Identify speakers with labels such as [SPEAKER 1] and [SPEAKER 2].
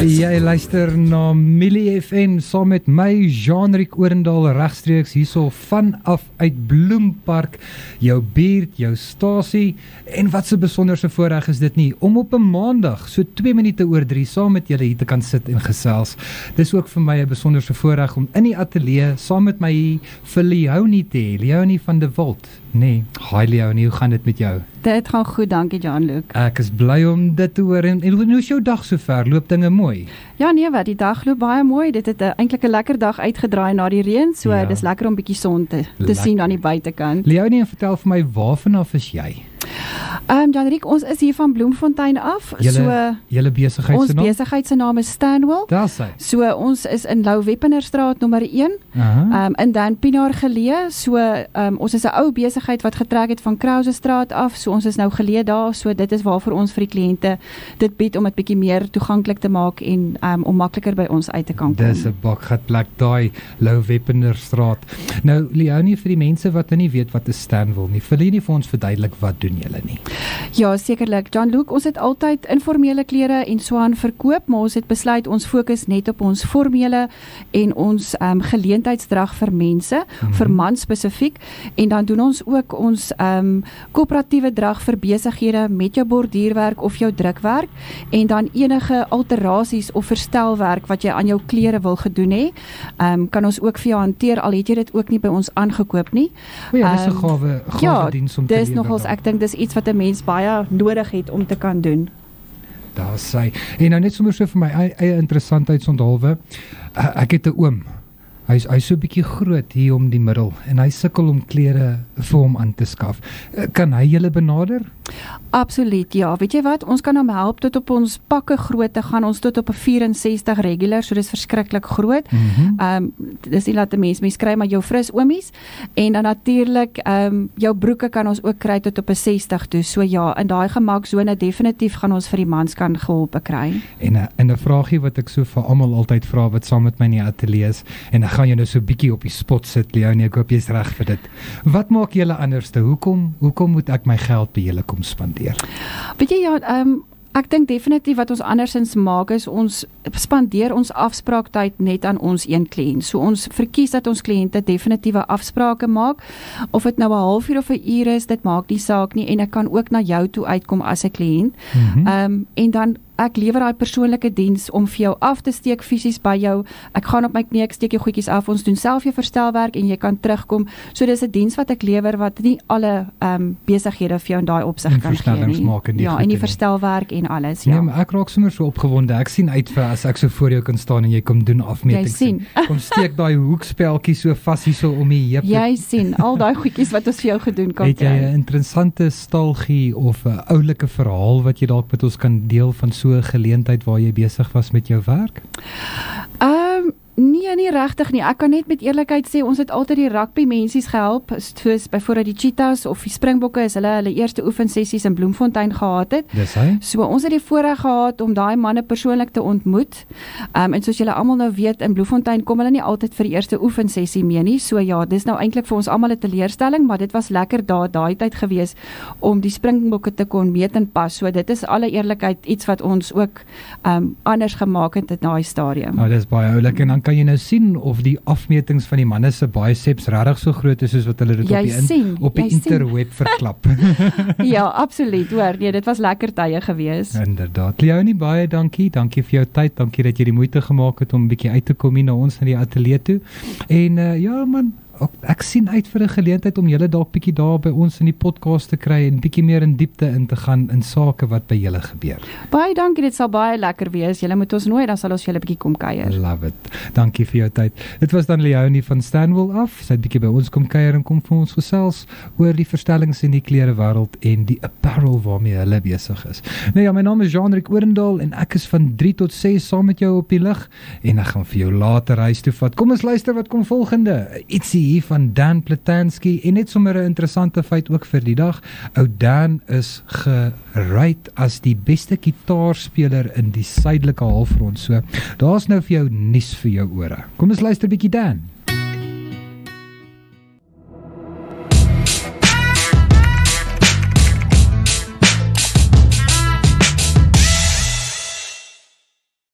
[SPEAKER 1] Jy luister na Millie FM saam met my, Jean-Rick Orendaal, regstreeks hierso vanaf uit Bloempark, jou buurt, jou stasie, en wat 'n besonderse voorreg is dit nie, om op 'n maandag, so 2 minute oor 3, saam met julle hier te kan sit en gesels. Dis ook vir my 'n besonderse voorreg om in die ateljee, saam met my vir Leonie te hê, Leonie van der Walt. Nee, hi Leonie, hoe gaan dit met jou?
[SPEAKER 2] Dit gaan goed, dankie Jean-Luc.
[SPEAKER 1] Ek is bly om dit te hoor, en hoe is jou dag sover? Loop dinge mooi?
[SPEAKER 2] Ja nee, wat, die dag loop baie mooi, dit het eintlik 'n lekker dag uitgedraai na die reën, so
[SPEAKER 1] Ja.
[SPEAKER 2] dis lekker om bietjie son te sien aan die buitekant.
[SPEAKER 1] Leonie, vertel vir my, waarvan af is jy?
[SPEAKER 2] Jean-Rick, ons is hier van Bloemfontein af,
[SPEAKER 1] Julle besigheid
[SPEAKER 2] ons
[SPEAKER 1] se naam?
[SPEAKER 2] besigheid se naam is Stanwell.
[SPEAKER 1] Daar sy.
[SPEAKER 2] So ons is in Lou Weppenerstraat nommer 1, in Dan Pienaar geleë. So ons is 'n ou besigheid wat getrek het van Krausestraat af. So ons is nou geleë daar. So dit is waarvoor ons vir die kliënte dit bied om dit bietjie meer toeganklik te maak en om makliker by ons uit te kan kom.
[SPEAKER 1] Dis 'n bakgat plek daai Lou Weppenerstraat. Nou Leonie, vir die mense wat nie weet wat 'n Stanwell nie, wil jy nie vir ons verduidelik wat doen julle nie?
[SPEAKER 2] Ja, sekerlik. Jean-Luc, ons het altyd informele klere en so aan verkoop, maar ons het besluit ons fokus net op ons formele en ons geleentheidsdrag vir mense, vir mans spesifiek, en dan doen ons ook ons koöperatiewe drag vir besighede met jou borduurwerk of jou drukwerk, en dan enige alterasies of verstelwerk wat jy aan jou klere wil gedoen hê, kan ons ook vir jou hanteer, al het jy dit ook nie by ons aangekoop nie.
[SPEAKER 1] O ja, dis 'n gawe diens om te
[SPEAKER 2] dis
[SPEAKER 1] lewer
[SPEAKER 2] nogals,
[SPEAKER 1] dan.
[SPEAKER 2] ek dink dis iets wat 'n mens baie nodig het om te kan doen.
[SPEAKER 1] Daar sy. En nou net sommer so vir my eie interessantheidsondhalwe, ek het 'n oom. Hy's so 'n bietjie groot hier om die middel en hy sukkel om klere vir hom aan te skaf. Kan hy julle benader?
[SPEAKER 2] Absoluut, ja. Weet jy wat, ons kan hom help tot op ons pakke grootte gaan ons tot op 'n 64 regular, so dis verskriklik groot. Dis nie laat 'n mens kry maar jou fris oomies, en dan natuurlik jou broeke kan ons ook kry tot op 'n 60 toe. So ja, in daai gemaksone definitief gaan ons vir die mans kan geholpe kry.
[SPEAKER 1] En 'n vraagie wat ek so vir almal altyd vra wat saam met my in die ateljee is, en ek gaan jou nou so 'n bietjie op die spot sit, Leonie, ek hoop jy's reg vir dit. Wat maak julle anderste? Hoekom moet ek my geld by julle kom spandeer?
[SPEAKER 2] Weet jy, ja, ek dink definitief wat ons andersins maak is ons spandeer ons afspraaktyd net aan ons een kliënt. So ons verkies dat ons kliënte definitiewe afsprake maak, of dit nou 'n halfuur of 'n uur is, dit maak nie saak nie, en ek kan ook na jou toe uitkom as 'n kliënt. En dan ek lewer daai persoonlike diens om vir jou af te steek fisies by jou. Ek gaan op my knie, ek steek jou goedjies af, ons doen self jou verstelwerk en jy kan terugkom. So dis 'n diens wat ek lewer wat nie alle besighede vir jou in daai opsig kan gee nie. Ja, en die verstelwerk en alles, ja.
[SPEAKER 1] Nee, maar ek raak sommer so opgewonde. Ek sien uit vir as ek so voor jou kan staan en jy kom doen afmetings.
[SPEAKER 2] Jy sien.
[SPEAKER 1] Kom steek daai hoekspeltjie so vas hier so om die heup.
[SPEAKER 2] Jy sien al daai goedjies wat ons vir jou gedoen kan
[SPEAKER 1] kry. Het jy 'n interessante stalgie of 'n oulike verhaal wat jy dalk met ons kan deel van so 'n geleentheid waar jy besig was met jou werk?
[SPEAKER 2] Nee, nie regtig nie. Ek kan net met eerlikheid sê, ons het altyd die rugby mensies gehelp, soos byvoorbeeld die Cheetahs of die Springbokke is hulle eerste oefensessies in Bloemfontein gehad het.
[SPEAKER 1] Dis hy.
[SPEAKER 2] So ons het die voorreg gehad om daai manne persoonlik te ontmoet. En soos julle almal nou weet, in Bloemfontein kom hulle nie altyd vir die eerste oefensessie mee nie. So ja, dis nou eintlik vir ons almal 'n teleurstelling, maar dit was lekker daai tyd gewees om die Springbokke te kon meet en pas. So dit is alle eerlikheid iets wat ons ook anders gemaak het in daai stadium.
[SPEAKER 1] Nou, dis baie oulik, en dan kan jy nou sien of die afmetings van die manne se biceps regtig so groot is soos wat hulle dit op die interweb verklap.
[SPEAKER 2] Ja, absoluut, hoor. Nee, dit was lekker tye gewees.
[SPEAKER 1] Inderdaad. Leonie, baie dankie. Dankie vir jou tyd. Dankie dat jy die moeite gemaak het om 'n bietjie uit te kom hier na ons in die ateljee toe. En ja man, ek sien uit vir 'n geleentheid om julle dalk bietjie daar by ons in die podcast te kry en bietjie meer in diepte in te gaan in sake wat by julle gebeur.
[SPEAKER 2] Baie dankie, dit sal baie lekker wees. Julle moet ons nooi, dan sal ons julle bietjie kom kuier.
[SPEAKER 1] Love it. Dankie vir jou tyd. Dit was dan Leonie van Stanwell af. Sy het bietjie by ons kom kuier en kom vir ons gesels oor die verstellings in die klerewêreld en die apparel waarmee hulle besig is. Nou ja, my naam is Jean-Rick Orendaal en ek is van 3 tot 6 saam met jou op die lug en ek gaan vir jou later huis toe vat. Kom ons luister wat kom volgende. Ietsie hier van Dan Platansky, en net sommer 'n interessante feit ook vir die dag. Ou Dan is gerate as die beste gitaarspeler in die suidelike halfrond. So, daar's nou vir jou nuus vir jou ore. Kom ons luister bietjie Dan.